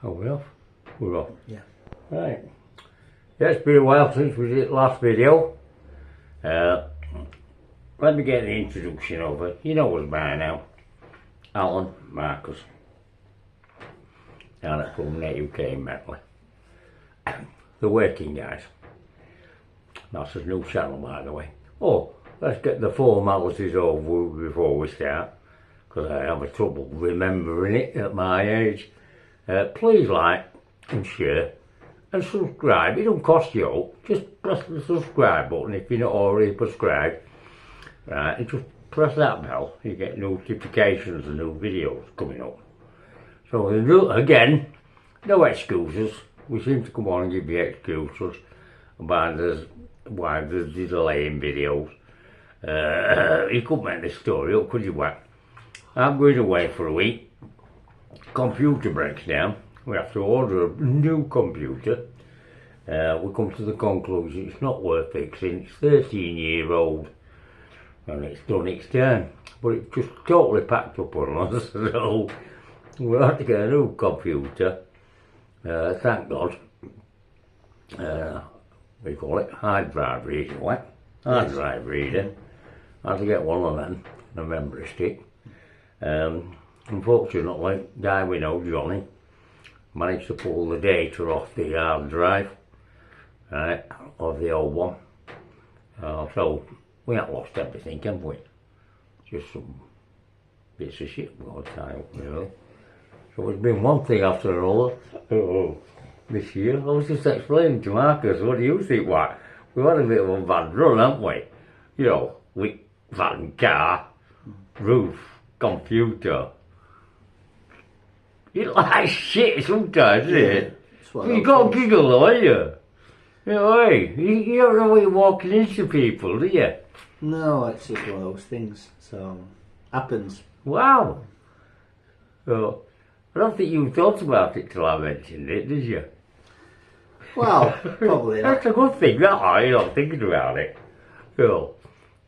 Oh, we're off? We're off. Yeah. Right. Yeah, it's been a while since we did the last video. Let me get the introduction over. You know us by now. Alan, Marcus. Down at from Net UK in Metley. The Working Guys. That's a new channel, by the way. Oh, let's get the formalities over before we start, because I have a trouble remembering it at my age. Please like and share and subscribe. It don't cost you. Just press the subscribe button if you're not already subscribed. Right, and just press that bell. You get notifications of new videos coming up. So again, no excuses. We seem to come on and give you excuses about why there's the delay in videos. You couldn't make this story up, could you? What? I'm going away for a week. Computer breaks down. We have to order a new computer. We come to the conclusion it's not worth fixing. It's 13-year-old and it's done its turn. But it's just totally packed up on us. So we'll have to get a new computer. Thank God. We call it hard drive reader. What? Hard drive reader. I had to get one of them, a memory stick. Unfortunately, guy we know, Johnny, managed to pull the data off the hard drive, right, of the old one. So we haven't lost everything, have we? Just some bits of shit we've got to tie up, you know. So it's been one thing after another this year. I was just explaining to Marcus, what do you think, what? We've had a bit of a bad run, haven't we? You know, with van, car, roof, computer. It's like shit sometimes, isn't it? You got to giggle though, ain't you? You know, hey, you don't know what you're walking into people, do you? No, it's just one of those things. So, happens. Wow. So, I don't think you thought about it till I mentioned it, did you? Well, probably not. That's a good thing, that you're not thinking about it. So,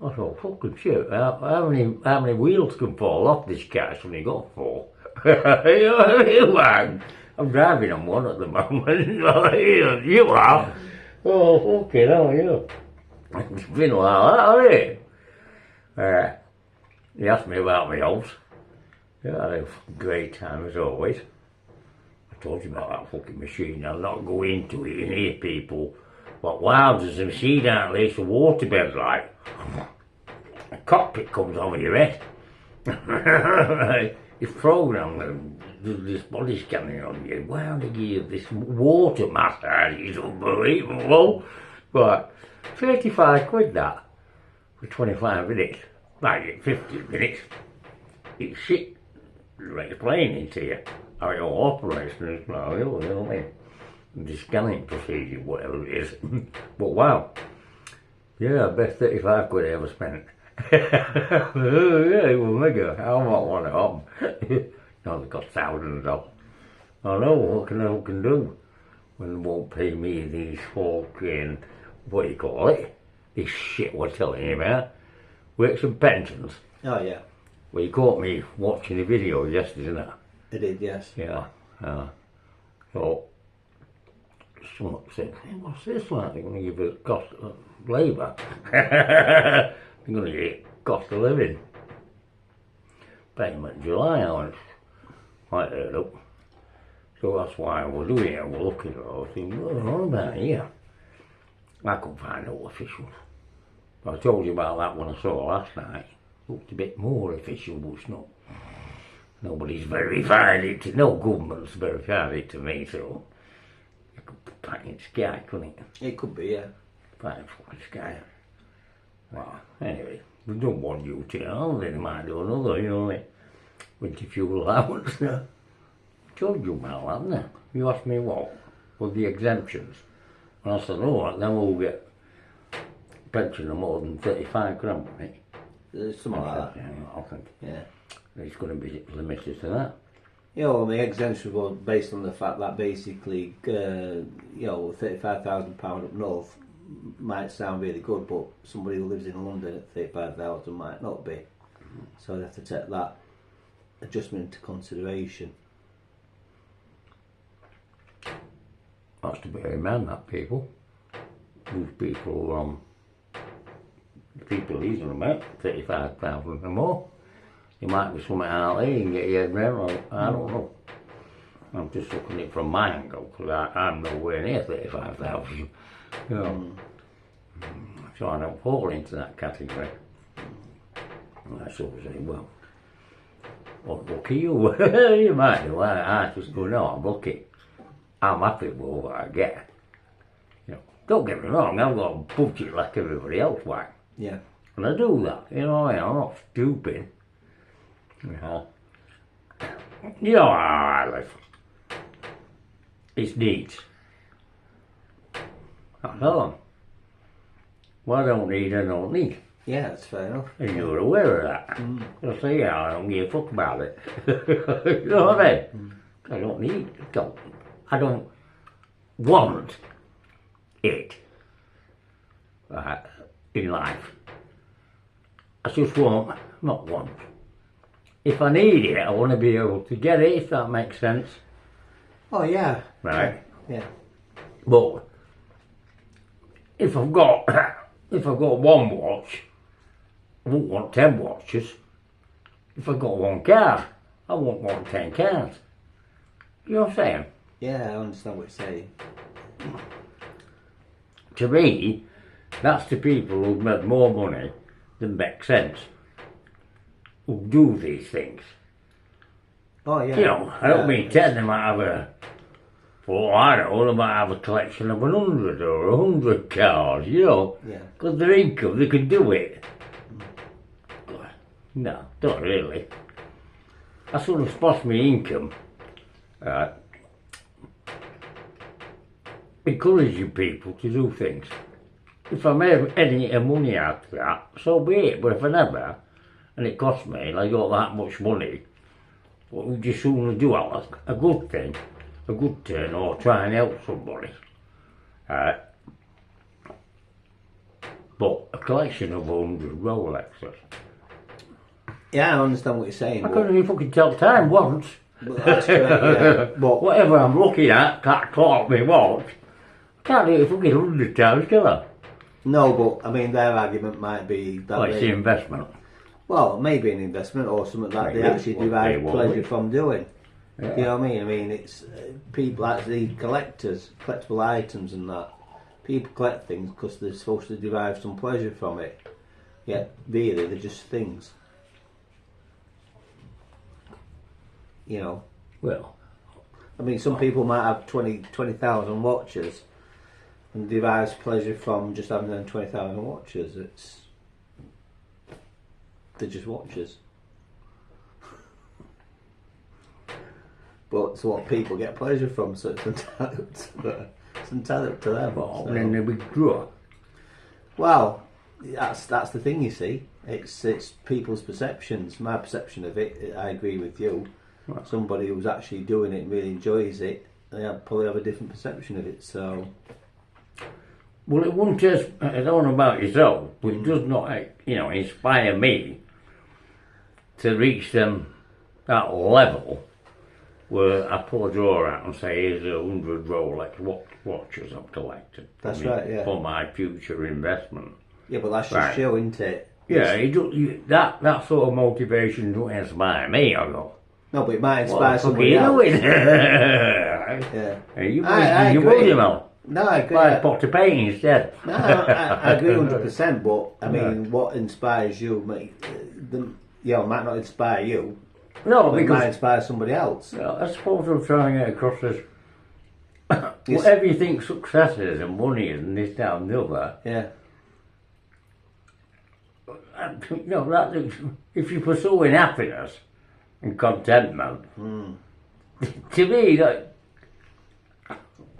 I thought, fucking shit, how many wheels can fall off this car's only got 4? You know what I mean, man? I'm driving on one at the moment. You are? Oh, fucking hell, you. It's been like that, hasn't it? He asked me about my house. Yeah, I had a great time as always. I told you about that fucking machine. I'll not go into it and hear people. But wow, there's a machine out there, it's a waterbed like. A cockpit comes over your head. It's programmed, this body scanning on you. Wow, they give this water massage is unbelievable. But 35 quid that for 25 minutes. Like 50 minutes. It's shit explaining to you how it all operates as well, you know what I mean? The scanning procedure, whatever it is. But wow. Yeah, best 35 quid I ever spent. Oh, yeah, it was mega. I want one of them. No, they've got thousands of. I know, what can I do when they won't pay me these fucking, what do you call it? This shit we're telling you about. Works and pensions. Oh, yeah. Well, you caught me watching a video yesterday, didn't it? I did, yes. Yeah. So, someone said, hey, what's this like? They're going to give us cost of labour. They're going to get cost of living. Payment July, I went, quite heard up. So that's why we're doing it. We're looking at all things. What's on about here? I couldn't find no officials. I told you about that one I saw last night. Looked a bit more official, but it's not. Nobody's verified it. No government's verified it to me, so it could be pie in the sky, couldn't it? It could be, yeah. Pie in the fucking sky. Well, anyway, we don't want you to know, then they might do another, you know, like winter fuel allowance. I told you about that, didn't I? You asked me what? With the exemptions. And I said, oh, then we'll get pension of more than 35 grand, right? Something like that. Yeah, I think. Yeah. It's going to be limited to that. You know, the exemption was based on the fact that basically, you know, £35,000 up north might sound really good, but somebody who lives in London at 35,000 might not be. So they have to take that adjustment into consideration. that's to bear in mind that people. Those people, people he's on about 35,000 or more. You might be something out there, you can get your head round, I don't know. I'm just looking at it from my angle, because I'm nowhere near 35,000. You know. So I don't fall into that category. And I sort of say, well, lucky you. You might do. I just go, no, I'm lucky. I'm happy with what I get. You know, don't get me wrong, I've got a budget like everybody else, why? Yeah. And I do that, you know, I'm not stupid. You know how I live. It's needs. I tell them. What I don't need, I don't need. Yeah, that's fair enough. And you're aware of that. You'll say, yeah, I don't give a fuck about it. You know what I mean? I don't need, I don't want it in life. I just not want. If I need it, I want to be able to get it, if that makes sense. Oh, yeah. Right? Yeah. But if I've got one watch, I won't want 10 watches. If I've got one car, I won't want 10 cars. You know what I'm saying? Yeah, I understand what you're saying. To me, that's the people who've made more money than makes sense, who do these things. Oh, yeah. You know, I don't mean 10, they might have I don't know, they might have a collection of 100 or 100 cars, you know. Yeah. Because their income, they can do it. No, not really. I sort of spot my income, encouraging people to do things. If I made any money out of that, so be it. But if I never, and it costs me, and I got that much money, what would you sooner do? A good thing, a good turn, or try and help somebody. But a collection of 100 Rolexes. Yeah, I understand what you're saying. I couldn't even fucking tell time once. But that's correct, yeah. But Whatever I'm looking at, can't clock me watch. I can't do it fucking 100 times, can I? no, but I mean, their argument might be that Well, it's the investment. well, maybe an investment or something that they Maybe. actually Well, derive they won't pleasure be. from doing. Yeah. You know what I mean? I mean, it's people actually collectors, collectible items and that. People collect things because they're supposed to derive some pleasure from it. Yet, really, they're just things. You know, Well, I mean, some people might have 20,000 watches and derives pleasure from just having them 20,000 watches. They're just watches. But it's what people get pleasure from, so it's entitled to them. but So. opening the big drawer. Well, that's the thing, you see. It's people's perceptions. My perception of it, I agree with you. Right. Somebody who's actually doing it and really enjoys it, they probably have a different perception of it. So, Well, it wouldn't just, I don't know about yourself, but it does not, inspire me to reach that level where I pull a drawer out and say, here's 100 Rolex watches I've collected. That's right, yeah. For my future investment. yeah, but that's just Right. show, isn't it? Yeah, that sort of motivation don't inspire me. I go, No, but it might what inspire the fuck are somebody you else. doing? Yeah. Are you I wasting your agree. money, man? No, I agree. Buy a pot of paint instead. No, I agree 100%. But I mean, what inspires you, might not inspire you. No, But it might because inspire somebody else. I suppose I'm trying to get across this. Whatever you think success is and money is and this, that and the other, Yeah. if you're pursuing happiness and contentment, to me,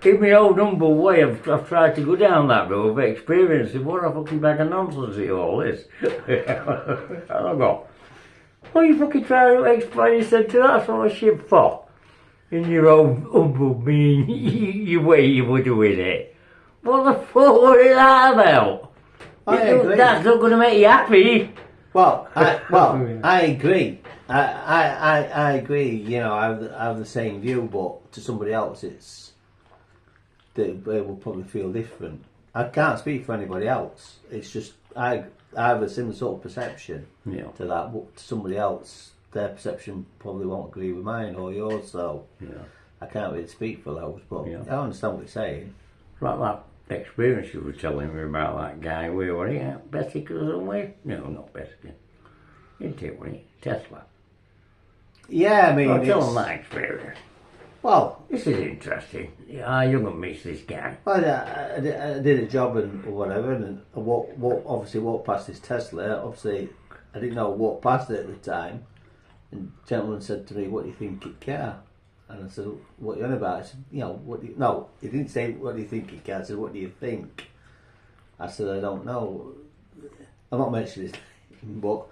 in my own humble way, I've tried to go down that road of experiencing what a fucking bag of nonsense it all is. And I go, what are you fucking trying to explain yourself to that sort of shit for? In your own humble mean, your way you were doing it. What the fuck was that about? I agree. That's not going to make you happy. Well, I agree. I agree. You know, I have the same view, but to somebody else, they will probably feel different. I can't speak for anybody else. It's just I have a similar sort of perception Yeah. to that. But to somebody else, their perception probably won't agree with mine or yours. So Yeah. I can't really speak for those. But Yeah. I understand what you're saying. Like that experience you were telling me about that guy. Where were he at? Bessica or somewhere? No, not Bessica. Isn't it, wasn't it? Tesla. Yeah, I mean, I'll tell it's- him that experience. well, This is interesting. Yeah, I young miss this guy. Well, I did a job and whatever, and I obviously walked past this Tesla. Obviously, I didn't know I walked past it at the time. And the gentleman said to me, "What do you think it car?" And I said, "What are you on about?" I said, "You know, what do you..." No, he didn't say, "What do you think it car?" I said, "What do you think?" I said, "I don't know." I'm not mentioning his name, but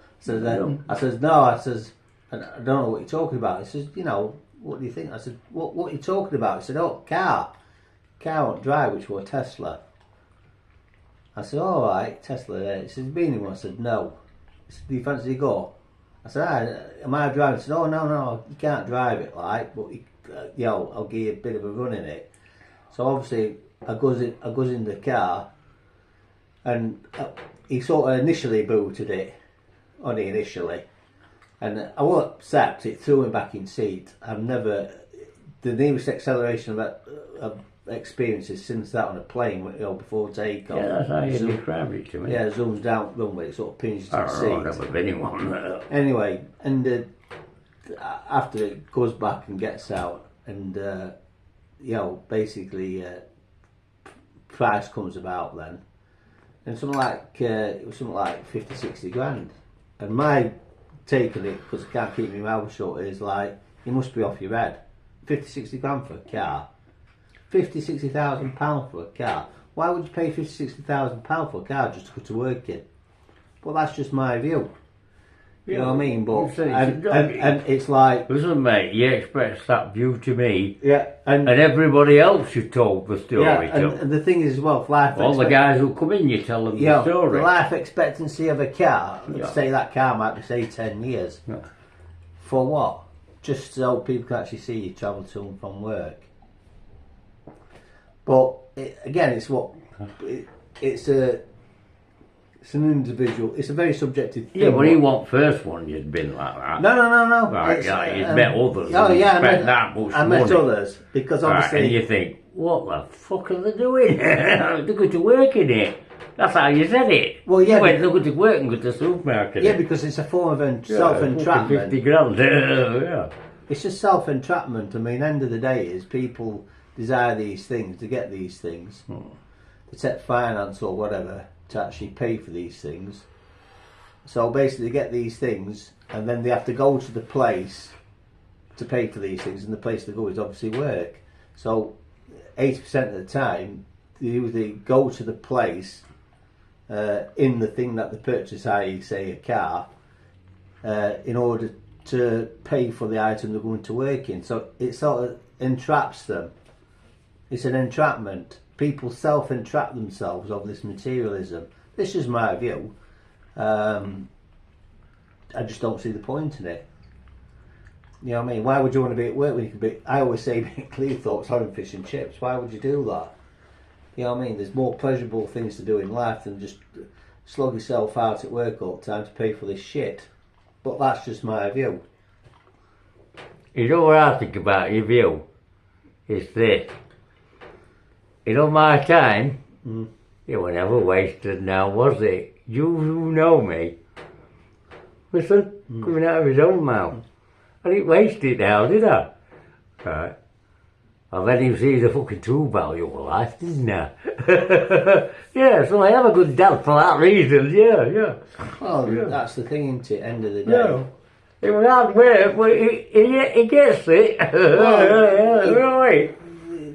I said, "No," I says, "I don't know what you're talking about." He says, "You know, what do you think?" I said, what are you talking about?" He said, "Oh, car won't drive," which was Tesla. I said, "All right, Tesla there." He said, "Been in one?" I said, "No." He said, "Do you fancy to go?" I said, "Am I driving?" He said, "Oh, no, you can't drive it, like, but I'll give you a bit of a run in it." So obviously, I goes in the car, and he sort of initially booted it, only initially. And I wasn't upset, it threw him back in seat. The nearest acceleration I've experiences since that on a plane, before takeoff. Yeah, that's how you described it to me. Yeah, zooms down runway, it sort of pinches to I the don't know, seat. I've never been in one. Anyway, and after it goes back and gets out, and basically price comes about then, and it was something like 50-60 grand. And my take on it, because I can't keep my mouth shut, is like, you must be off your head. 50-60 grand for a car, 50,000-60,000 pounds for a car. Why would you pay 50,000-60,000 pounds for a car just to go to work in? Well, that's just my view. You know what I mean? But and it's like, listen, mate, you express that view to me, yeah, and everybody else you told the story yeah, to. and the thing is as well, All the guys who come in, you tell them the story. the life expectancy of a car. Yeah. Say that car might be, say, 10 years. Yeah. For what? Just so people can actually see you travel to and from work. But again, it's an individual. It's a very subjective thing. Yeah, but he wasn't first one you'd been like that. No. Right, yeah, you'd met others. Oh and yeah, spent that much I met money. others because Right, obviously. and you think, what the fuck are they doing? They're going to work in it. That's how you said it. Well, yeah, You went, they're going to work and go to the supermarket. Yeah, because it's a form of self-entrapment. 50 grand. Yeah. It's just self-entrapment. I mean, end of the day is people desire these things to get these things. They take finance or whatever to actually pay for these things. So basically they get these things and then they have to go to the place to pay for these things, and the place they go is obviously work. So 80% of the time they usually go to the place in the thing that they purchase, i.e. say a car, in order to pay for the item they're going to work in. So it sort of entraps them. It's an entrapment. People self-entrap themselves of this materialism. This is my view. I just don't see the point in it. You know what I mean? Why would you want to be at work when you can be... I always say Cleethorpes having fish and chips. Why would you do that? You know what I mean? There's more pleasurable things to do in life than just slog yourself out at work all the time to pay for this shit. But that's just my view. You know what I think about your view? It's this. You know, my time, it was never wasted now, was it? You who know me, listen, coming out of his own mouth. I didn't waste it now, did I? Right. I let him see the fucking true value of life, didn't I? Yeah, so I have a good dad for that reason, yeah. Well, that's the thing, isn't it? End of the day. Yeah. It was hard work, but he gets it. Right.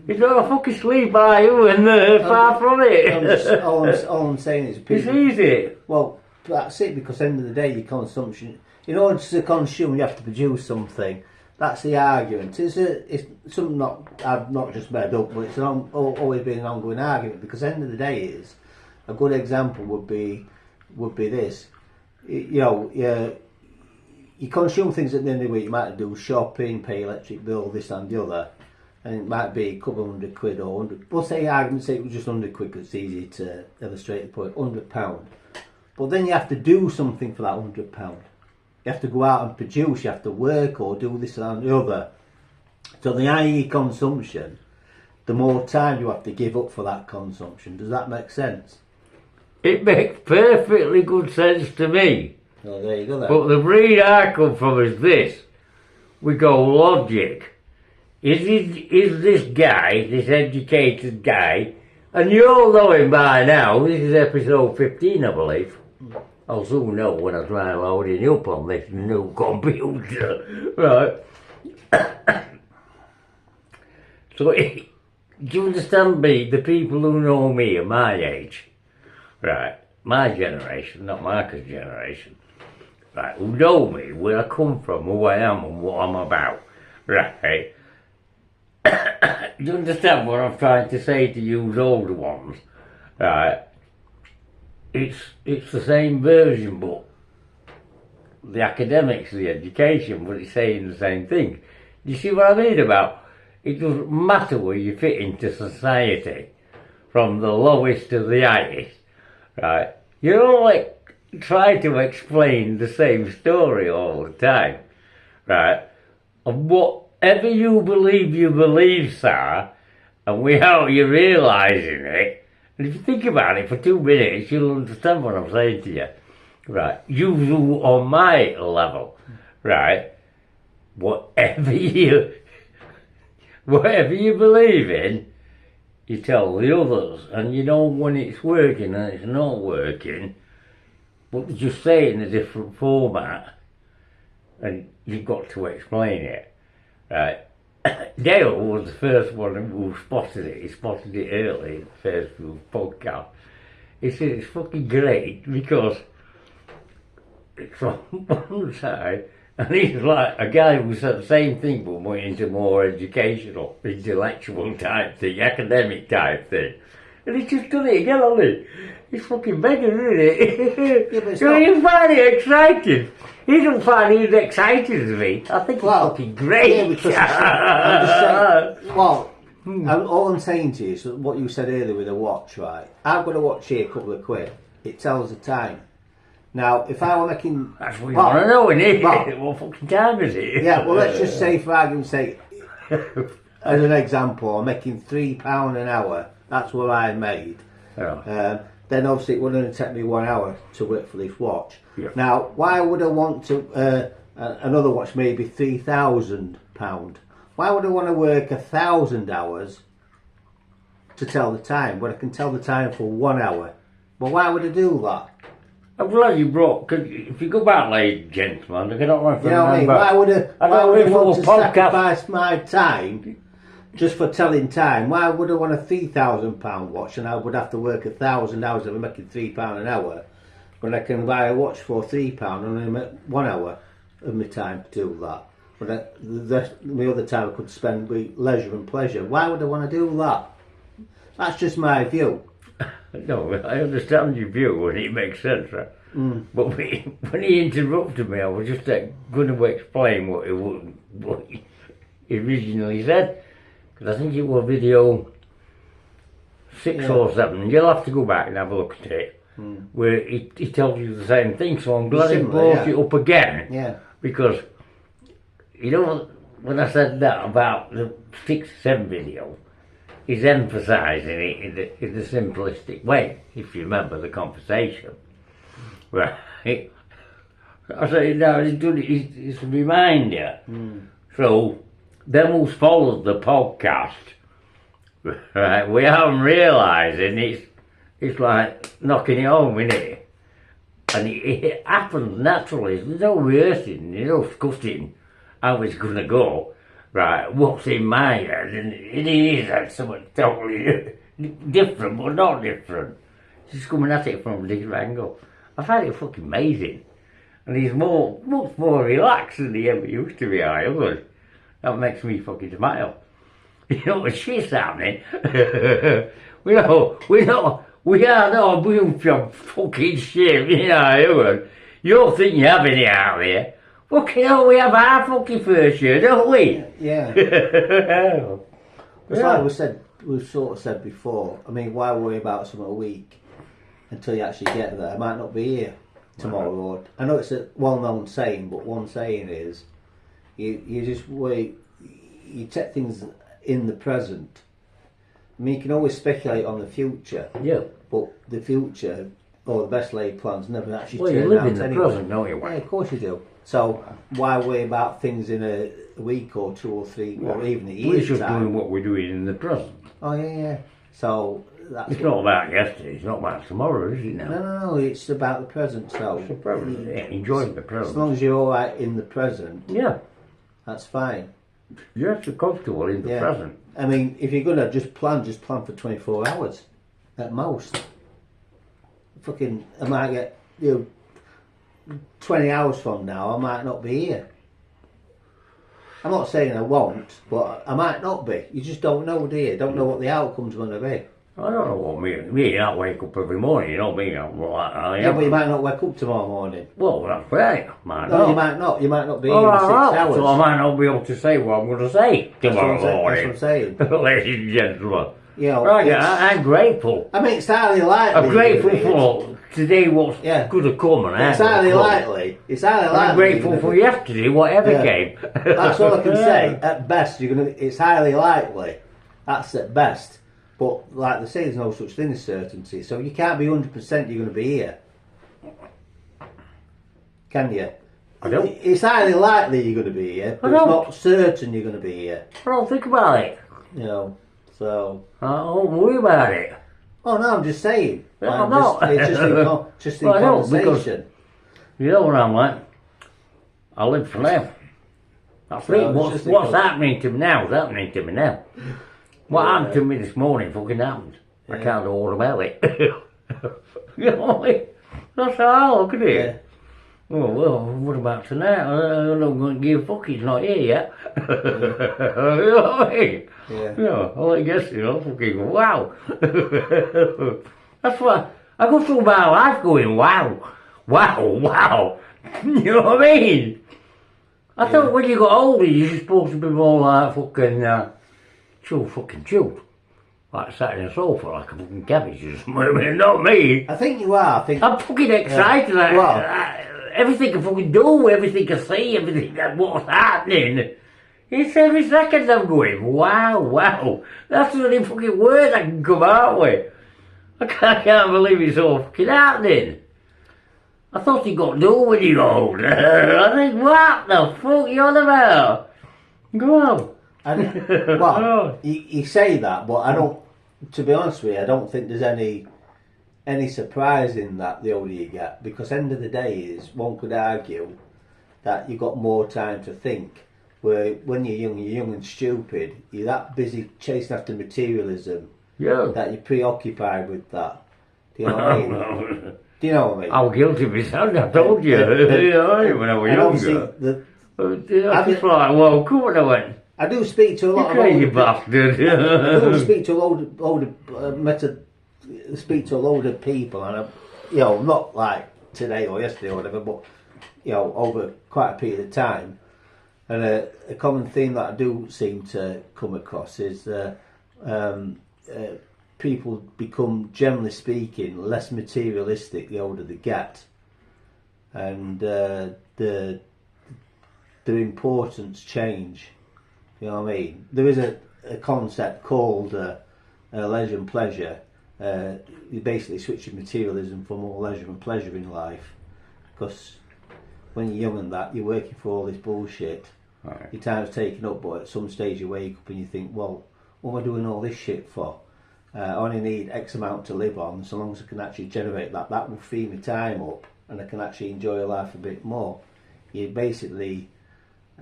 He's not a fucking sleep by you and far from it. All I'm saying is It's easy. Well, that's it, because end of the day, your consumption, in order to consume, you have to produce something. That's the argument. It's something I've not just made up, but it's always been an ongoing argument, because end of the day is, a good example would be this. You consume things at the end of the week. You might do shopping, pay electric bill, this and the other, and it might be a couple of £100 or 100. We'll say argument's sake it was just £100 because it's easy to illustrate the point. £100. But then you have to do something for that £100. You have to go out and produce. You have to work or do this and the other. So the higher your consumption, the more time you have to give up for that consumption. Does that make sense? It makes perfectly good sense to me. Oh, there you go then. But the breed I come from is this. We go logic. Is this guy, this educated guy, and you all know him by now, this is episode 15 I believe. I'll soon know when I try loading up on this new computer. Right. So, do you understand me? The people who know me are my age. Right. My generation, not Marcus' generation. Right. Who know me, where I come from, who I am and what I'm about. Right. Do you understand what I'm trying to say to you older ones? Right. It's the same version, but the academics, the education, but it's saying the same thing. Do you see what I mean about? It doesn't matter where you fit into society, from the lowest to the highest, right? You don't like try to explain the same story all the time, right? And whatever you believe, sir, and without you realising it, and if you think about it for 2 minutes, you'll understand what I'm saying to you. Right, you on my level, right? Whatever you believe in, you tell the others, and you know when it's working and it's not working, but you just say it in a different format, and you've got to explain it, right? Dale was the first one who spotted it. He spotted it early in the first podcast. He said it's fucking great because it's on one side, and he's like a guy who said the same thing but went into more educational, intellectual type thing, academic type thing. And he's just done it again, hasn't he? He's fucking begging, isn't it? Yeah, but So you find it exciting. He don't find it as exciting as me. I think it's fucking great. Yeah, because I'm just saying, well, all I'm saying to you is what you said earlier with a watch, right? I've got a watch here, a couple of quid. It tells the time. Now, if I were making... That's what you want to know, innit? Well, what fucking time is it? Yeah, well, let's just say, for argument's sake, as an example, I'm making £3 an hour. That's what I made. Yeah. Then obviously it would only take me 1 hour to work for this watch. Yeah. Now, why would I want to another watch maybe £3,000? Why would I want to work 1,000 hours to tell the time when I can tell the time for 1 hour? Well, why would I do that? I'm glad you brought, because if you go back, ladies and gentlemen, I cannot remember. You know what I mean? Why would I want to sacrifice my time just for telling time? Why would I want a £3,000 watch and I would have to work 1,000 hours if I'm making £3 an hour when I can buy a watch for £3 and only make 1 hour of my time to do that? But the other time I could spend with leisure and pleasure. Why would I want to do that? That's just my view. No, I understand your view and it makes sense, right? But when he interrupted me, I was just going to explain what he originally said. Because I think it was video 6 or 7. You'll have to go back and have a look at it. Where he tells you the same thing. So I'm glad he brought it up again. Yeah. Because, you know, when I said that about the 6 or 7 video, he's emphasising it in the simplistic way, if you remember the conversation. Right. I say, now it's a reminder. So, them who's followed the podcast, right, we haven't realising it's like knocking it home, isn't it? And it happens naturally. There's no rehearsing, there's no discussing how it's going to go. Right, what's in my head, and it is like something totally different, but not different. Just coming at it from a different angle. I find it fucking amazing. And he's much more relaxed than he ever used to be, That makes me fucking smile. You know what shit's happening? we are not moving from fucking shit, You think you're having it out there. Fucking hell, we have our fucking first year, don't we? Yeah. It's like we've sort of said before. I mean, why worry about something a week until you actually get there? I might not be here tomorrow. Or I know it's a well-known saying, but one saying is, you just wait. You take things in the present. I mean, you can always speculate on the future. Yeah. But the future, or the best laid plans, never actually Well, turn you live out in the anyway. present, don't you? Yeah, of course you do. So why worry about things in a week or 2 or 3 or even a We're year's just time? doing what we're doing in the present. Oh yeah. So that's It's not about yesterday, it's not about tomorrow, is it now? no. It's about the present. So It's the present, yeah, enjoying the as present. long as you're all right in the present, Yeah, that's fine. you have to be comfortable in the Yeah. present. I mean, if you're gonna just plan for 24 hours at most. Fucking, I might get 20 hours from now. I might not be here. I'm not saying I won't, but I might not be. You just don't know, do you? Don't know what the outcome's going to be. I don't know what me, I wake up every morning, you know me, I'm like, I Yeah, am. but you might not wake up tomorrow morning. Well, that's right, might No, not. you might not. You might not be here Oh, in 6 right, hours. so I might not be able to say what I'm going to say tomorrow That's what morning. I'm saying. Ladies and gentlemen. You know, Right, it's- I'm grateful. I mean, it's highly likely. I'm grateful you're gonna for today what's Yeah. good to come and be- It's how highly to come. likely. It's highly likely. I'm grateful you're for gonna be- yesterday, whatever Yeah. came. That's all I can say. At best, it's highly likely. That's at best. But like they say, there's no such thing as certainty. So you can't be 100% you're going to be here. Can you? I don't. It's highly likely you're going to be here, but I it's don't. not certain you're going to be here. I don't think about it. You know. So. I don't worry about it. Oh no, I'm just saying. Yeah, I'm I know. It's just in Well, I know, because- conversation. You know what I'm like? I live for now. That's Well, it. it's What's just a what's con- happening to me now is happening to me now. What Yeah. happened to me this morning fucking happened. I Yeah. can't do all about it. You know what I mean? That's how I look at it. Yeah. Well, what about tonight? I'm not going to give a fuck, he's not here yet. You know what I mean? Yeah. Yeah, all I guess, you know, fucking wow. That's why I go through my life going, wow, wow, wow. You know what I mean? I thought when you got older, you're supposed to be more like fucking, chilled. Like sat in a sofa like a fucking cabbage or something. I mean, not me. I think you are. I think. I'm fucking excited. Well- Everything I fucking do, everything I see, everything that what's happening. It's every second I'm going, wow. That's the only fucking word I can come out with. I can't believe it's all fucking happening. I thought you got to do when you got older. I think, what the fuck you on about? Go on. Well, you say that, but I don't. To be honest with you, I don't think there's any surprise in that the older you get, because end of the day is one could argue that you've got more time to think. Where when you're young and stupid, you're that busy chasing after materialism Yeah. that you're preoccupied with that. Do you know what I mean? Do you know what I mean? I was guilty of myself, I told you. You know, when I was And obviously, younger. the, I just like, well, come on, I went. I do speak to a You lot of crazy older bastard. I do speak to a load of people, and not like today or yesterday or whatever, but over quite a period of time. And a common theme that I do seem to come across is people become, generally speaking, less materialistic the older they get, and their importance change. You know what I mean? There is a concept called leisure and pleasure. You basically switch your materialism for more leisure and pleasure in life, because when you're young and that, you're working for all this bullshit. Right. Your time's taken up, but at some stage you wake up and you think, well, what am I doing all this shit for? I only need X amount to live on. So long as I can actually generate that will free my time up, and I can actually enjoy life a bit more. You're basically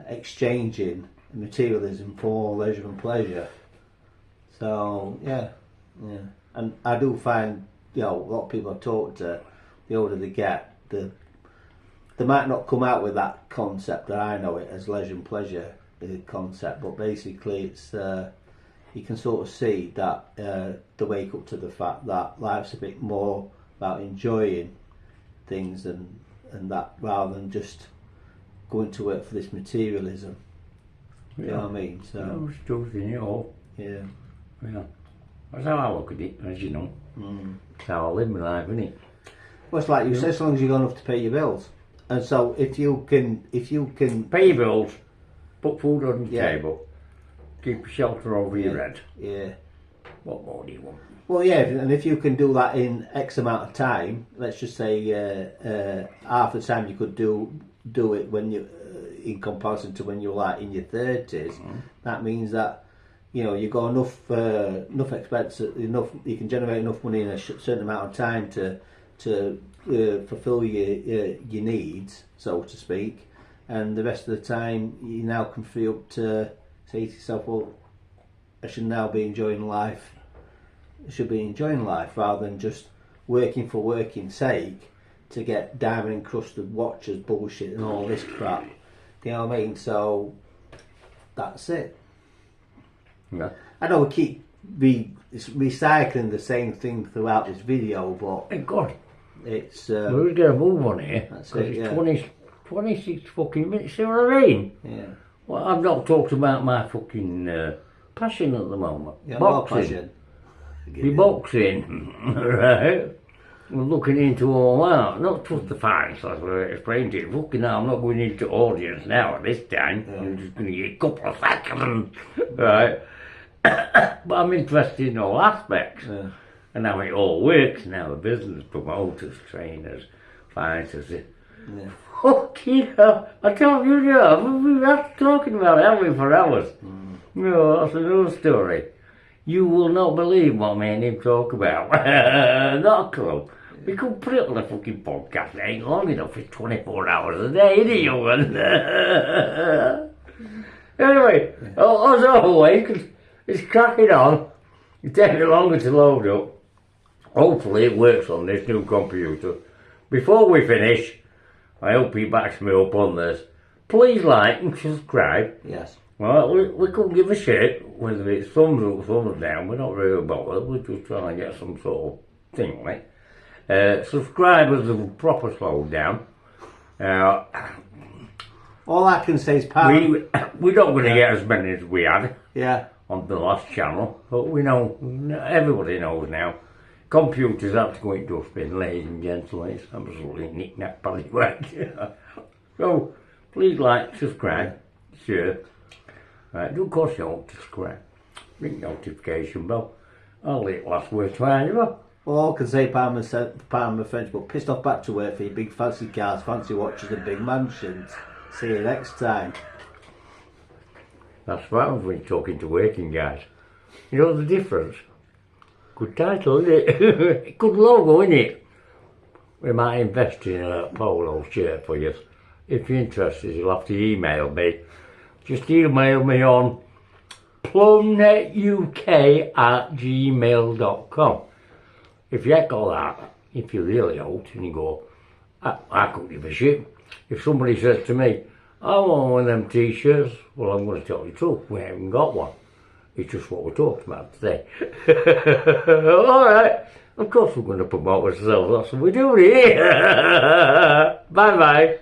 exchanging materialism for leisure and pleasure. So yeah. And I do find, a lot of people I've talked to, the older they get, they might not come out with that concept that I know it as leisure and pleasure concept, but basically it's you can sort of see that they wake up to the fact that life's a bit more about enjoying things and that, rather than just going to work for this materialism. You know what I mean? So I was choosing, Yeah. Yeah. That's how I look at it, as you know. Mm. That's how I live my life, isn't it? Well, it's like you say, as long as you've got enough to pay your bills. And so if you can Pay your bills, put food on the Yeah. table, keep shelter over your head. Yeah. What more do you want? Well, yeah, and if you can do that in X amount of time, let's just say half the time you could do it when you, in comparison to when you're like in your 30s, that means that you've got enough expense, enough you can generate enough money in a certain amount of time to fulfil your needs, so to speak, and the rest of the time you now can free up to say to yourself, well, I should now be enjoying life. I should be enjoying life rather than just working for working's sake to get diamond encrusted watches, bullshit, and all this crap. You know what I mean? So that's it. Yeah. I know we keep recycling the same thing throughout this video, but Thank God. it's We're going to move on here. That's Because it, it's yeah. 26 fucking minutes. See what I mean? yeah. Well, I've not talked about my fucking passion at the moment. Yeah, Boxing. more passion. Be boxing, right? We're looking into all that, not just the fights, as I explained it. Fucking hell, I'm not going into audience now at this time. Yeah. I'm just going to get a couple of seconds, right? But I'm interested in all aspects Yeah. and how it all works now. The business, promoters, trainers, fighters. Yeah. Fucking hell, I told you, we've been talking about it, haven't we, for hours? That's another story. You will not believe what me and him talk about. Not a clue. We could put it on a fucking podcast. It ain't long enough. It's 24 hours a day, isn't it, young one? Anyway, as always, 'cause it's cracking on. It takes me longer to load up. Hopefully it works on this new computer. Before we finish, I hope he backs me up on this. Please like and subscribe. Yes. Well, we couldn't give a shit whether it's thumbs up, thumbs down. We're not really bothered. We're just trying to get some sort of thing, right? Subscribers are proper slowed down. All I can say is, pal. We're not going to get as many as we had Yeah. on the last channel, but we know, everybody knows now. Computers have to go into dustbin, ladies and gentlemen. It's absolutely knick-knack, paddywhack. So, please like, subscribe, share. Right, do course you don't subscribe. Ring notification bell. I'll let last words fine, you know. Well, all I can say, pardon my French, but pissed off back to work for your big fancy cars, fancy watches and big mansions. See you next time. That's what happens when you're talking to working guys. You know the difference? Good title, isn't it? Good logo, isn't it? We might invest in a polo shirt for you. If you're interested, you'll have to email me. Just email me on plumnetuk@gmail.com. If you ain't got that, if you're really old and you go, I couldn't give a shit. If somebody says to me, I want one of them t-shirts, well, I'm going to tell you the truth, we haven't got one. It's just what we're talking about today. Alright, of course we're going to promote ourselves, that's what we're doing here. Bye bye.